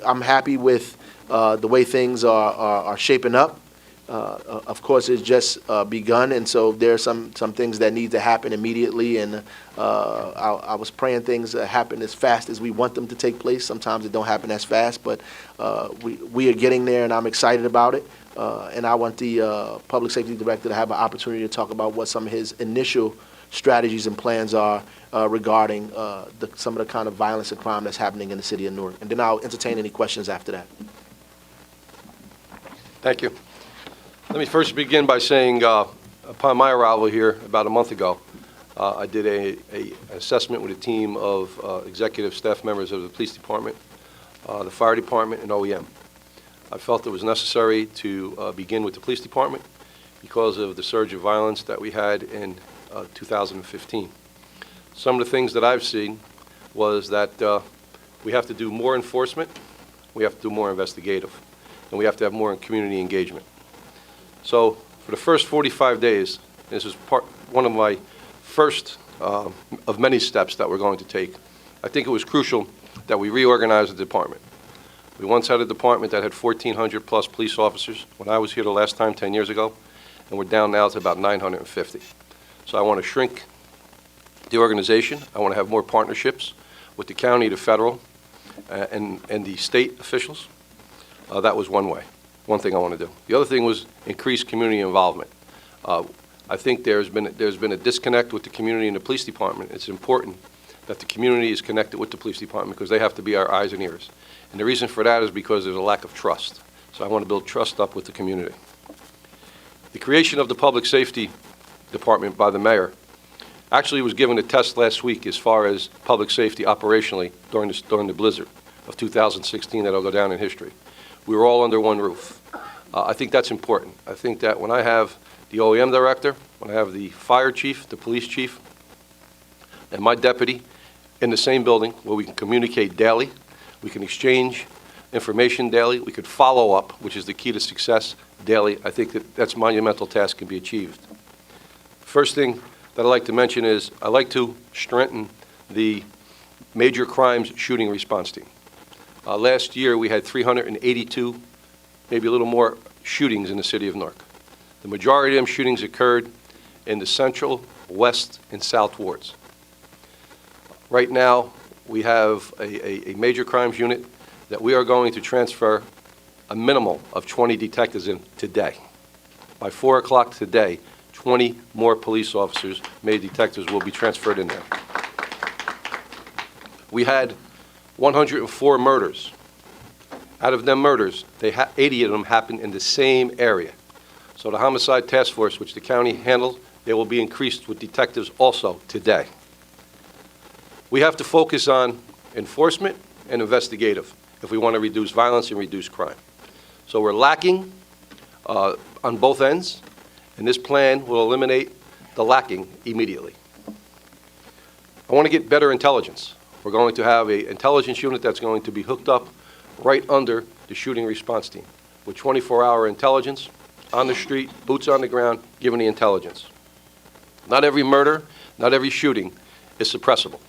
I'm happy with the way things are shaping up. Of course, it's just begun, and so there are some things that need to happen immediately. And I was praying things happen as fast as we want them to take place. Sometimes it don't happen as fast, but we are getting there, and I'm excited about it. And I want the public safety director to have an opportunity to talk about what some of his initial strategies and plans are regarding some of the kind of violence and crime that's happening in the city of Newark. And then I'll entertain any questions after that. Thank you. Let me first begin by saying, upon my arrival here about a month ago, I did an assessment with a team of executive staff members of the police department, the fire department, and OEM. I felt it was necessary to begin with the police department because of the surge of violence that we had in 2015. Some of the things that I've seen was that we have to do more enforcement, we have to do more investigative, and we have to have more community engagement. So for the first 45 days, this is one of my first of many steps that we're going to take. I think it was crucial that we reorganize the department. We once had a department that had 1,400 plus police officers when I was here the last time 10 years ago, and we're down now to about 950. So I want to shrink the organization. I want to have more partnerships with the county, the federal, and the state officials. That was one way. One thing I want to do. The other thing was increase community involvement. I think there's been a disconnect with the community and the police department. It's important that the community is connected with the police department because they have to be our eyes and ears. And the reason for that is because there's a lack of trust. So I want to build trust up with the community. The creation of the public safety department by the mayor actually was given a test last week as far as public safety operationally during the blizzard of 2016 that'll go down in history. We were all under one roof. I think that's important. I think that when I have the OEM director, when I have the fire chief, the police chief, and my deputy in the same building where we can communicate daily, we can exchange information daily, we could follow up, which is the key to success daily. I think that's monumental task can be achieved. First thing that I'd like to mention is I'd like to strengthen the major crimes shooting response team. Last year, we had 382, maybe a little more, shootings in the city of Newark. The majority of them shootings occurred in the central, west, and south wards. Right now, we have a major crimes unit that we are going to transfer a minimal of 20 detectives in today. By 4 o'clock today, 20 more police officers, major detectives, will be transferred in there. We had 104 murders. Out of them murders, 80 of them happened in the same area. So the homicide task force, which the county handles, they will be increased with detectives also today. We have to focus on enforcement and investigative if we want to reduce violence and reduce crime. So we're lacking on both ends, and this plan will eliminate the lacking immediately. I want to get better intelligence. We're going to have an intelligence unit that's going to be hooked up right under the shooting response team with 24-hour intelligence on the street, boots on the ground, giving the intelligence. Not every murder, not every shooting is suppressible.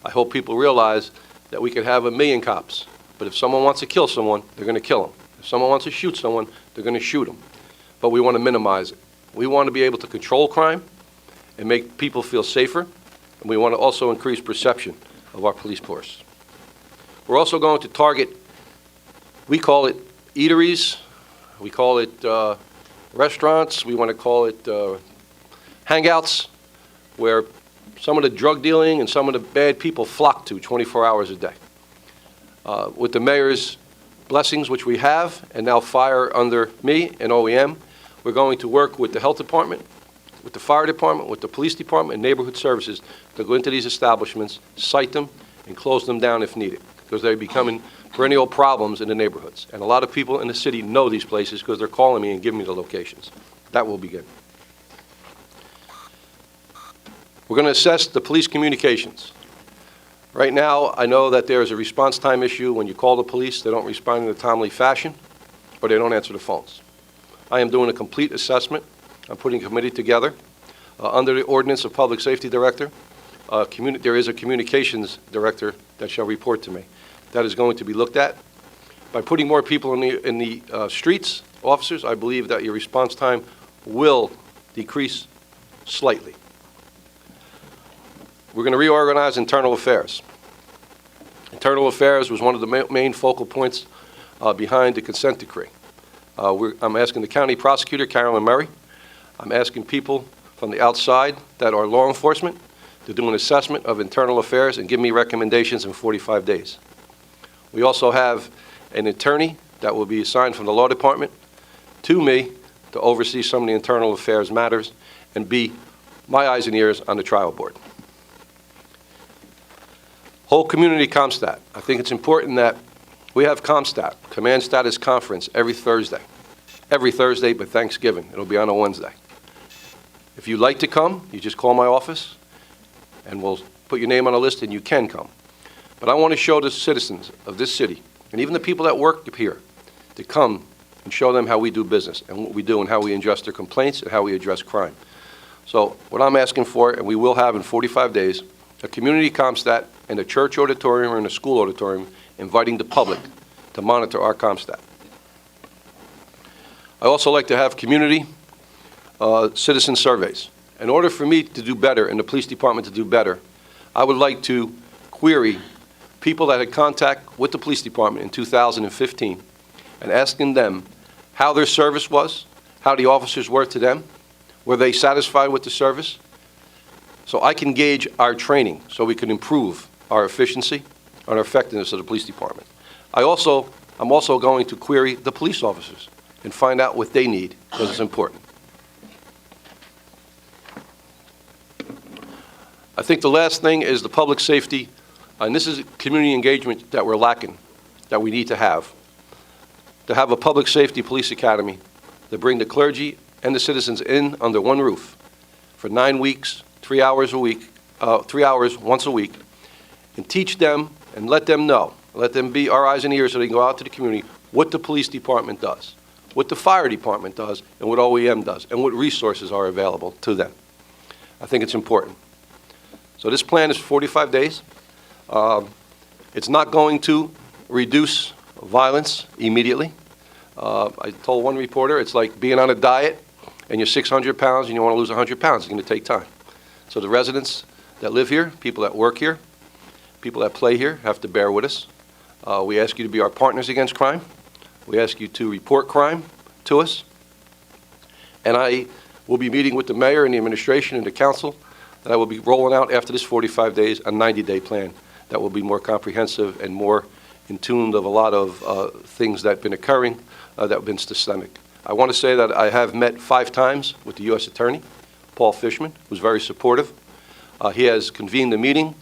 I hope people realize that we could have 1 million cops, but if someone wants to kill someone, they're going to kill them. If someone wants to shoot someone, they're going to shoot them. But we want to minimize it. We want to be able to control crime and make people feel safer, and we want to also increase perception of our police force. We're also going to target, we call it eateries, we call it restaurants, we want to call it hangouts, where some of the drug dealing and some of the bad people flock to 24 hours a day. With the mayor's blessings, which we have, and now fire under me and OEM, we're going to work with the health department, with the fire department, with the police department, and neighborhood services to go into these establishments, cite them, and close them down if needed, because they're becoming perennial problems in the neighborhoods. And a lot of people in the city know these places because they're calling me and giving me the locations. That will begin. We're going to assess the police communications. Right now, I know that there is a response time issue. When you call the police, they don't respond in a timely fashion, or they don't answer the phones. I am doing a complete assessment. I'm putting a committee together under the ordinance of public safety director. There is a communications director that shall report to me. That is going to be looked at. By putting more people in the streets, officers, I believe that your response time will decrease slightly. We're going to reorganize internal affairs. Internal affairs was one of the main focal points behind the consent decree. I'm asking the county prosecutor, Carolyn Murray. I'm asking people from the outside that are law enforcement to do an assessment of internal affairs and give me recommendations in 45 days. We also have an attorney that will be assigned from the law department to me to oversee some of the internal affairs matters and be my eyes and ears on the trial board. Whole community ComStat. I think it's important that we have ComStat, Command Status Conference, every Thursday. Every Thursday but Thanksgiving. It'll be on a Wednesday. If you'd like to come, you just call my office and we'll put your name on a list and you can come. But I want to show the citizens of this city, and even the people that work here, to come and show them how we do business and what we do and how we address their complaints and how we address crime. So what I'm asking for, and we will have in 45 days, a community ComStat in a church auditorium or in a school auditorium, inviting the public to monitor our ComStat. I also like to have community citizen surveys. In order for me to do better and the police department to do better, I would like to query people that had contact with the police department in 2015 and asking them how their service was, how the officers were to them, were they satisfied with the service, so I can gauge our training so we can improve our efficiency and our effectiveness of the police department. I'm also going to query the police officers and find out what they need, because it's important. I think the last thing is the public safety, and this is community engagement that we're lacking, that we need to have a public safety police academy to bring the clergy and the citizens in under one roof for 9 weeks, 3 hours a week, 3 hours once a week, and teach them and let them know, let them be our eyes and ears so they can go out to the community what the police department does, what the fire department does, and what OEM does, and what resources are available to them. I think it's important. So this plan is 45 days. It's not going to reduce violence immediately. I told one reporter it's like being on a diet and you're 600 pounds and you want to lose 100 pounds. It's going to take time. So the residents that live here, people that work here, people that play here have to bear with us. We ask you to be our partners against crime. We ask you to report crime to us. And I will be meeting with the mayor and the administration and the council, and I will be rolling out after this 45 days a 90-day plan that will be more comprehensive and more in tune of a lot of things that have been occurring that have been systemic. I want to say that I have met 5 times with the U.S. Attorney, Paul Fishman, who's very supportive. He has convened a meeting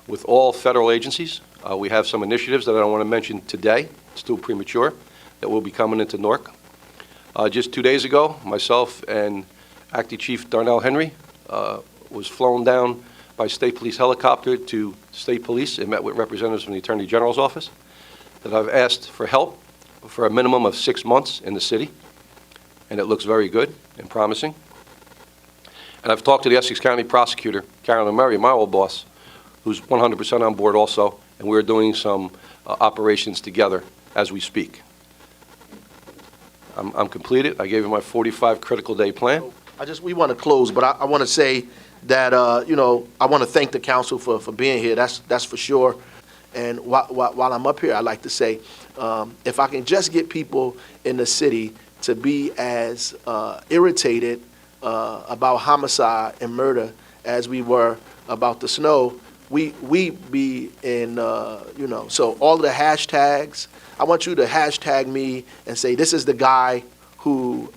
with all federal agencies. We have some initiatives that I don't want to mention today. It's too premature, that will be coming into Newark. Just 2 days ago, myself and Acting Chief Darnell Henry was flown down by State Police helicopter to State Police and met with representatives from the Attorney General's office, that I've asked for help for a minimum of 6 months in the city, and it looks very good and promising. And I've talked to the Essex County Prosecutor, Carolyn Murray, my old boss, who's 100% on board also, and we're doing some operations together as we speak. I'm completed. I gave you my 45 critical day plan. We want to close, but I want to say that, I want to thank the council for being here. That's for sure. And while I'm up here, I'd like to say, if I can just get people in the city to be as irritated about homicide and murder as we were about the snow, we be in, so all of the hashtags, I want you to hashtag me and say, this is the guy who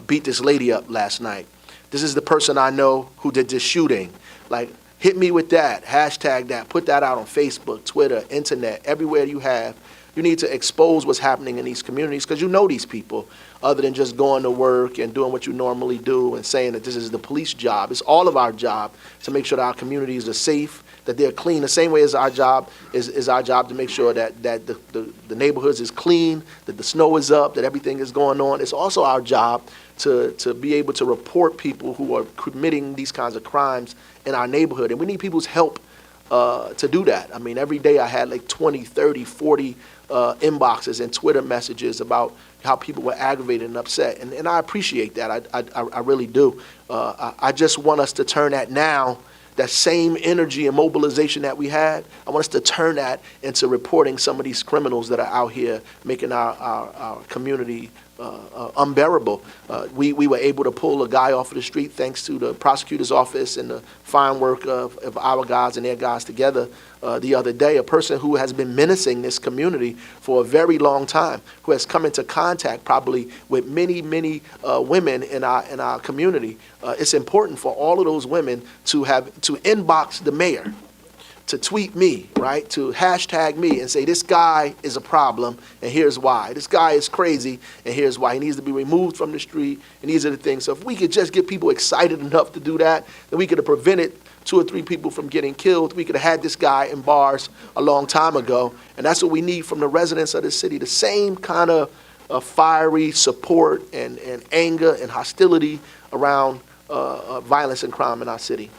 beat this lady up last night. This is the person I know who did this shooting. Like, hit me with that, hashtag that, put that out on Facebook, Twitter, internet, everywhere you have. You need to expose what's happening in these communities, because you know these people, other than just going to work and doing what you normally do and saying that this is the police job. It's all of our job to make sure that our communities are safe, that they're clean, the same way as our job is our job to make sure that the neighborhoods is clean, that the snow is up, that everything is going on. It's also our job to be able to report people who are committing these kinds of crimes in our neighborhood. And we need people's help to do that. I mean, every day I had like 20, 30, 40 inboxes and Twitter messages about how people were aggravated and upset. And I appreciate that. I really do. I just want us to turn that now, that same energy and mobilization that we had, I want us to turn that into reporting some of these criminals that are out here making our community unbearable. We were able to pull a guy off of the street thanks to the prosecutor's office and the fine work of our guys and their guys together the other day, a person who has been menacing this community for a very long time, who has come into contact probably with many women in our community. It's important for all of those women to inbox the mayor, to tweet me, right, to hashtag me and say, this guy is a problem and here's why. This guy is crazy and here's why. He needs to be removed from the street, and these are the things. So if we could just get people excited enough to do that, then we could have prevented 2 or 3 people from getting killed. We could have had this guy in bars a long time ago, and that's what we need from the residents of the city, the same kind of fiery support and anger and hostility around violence and crime in our city.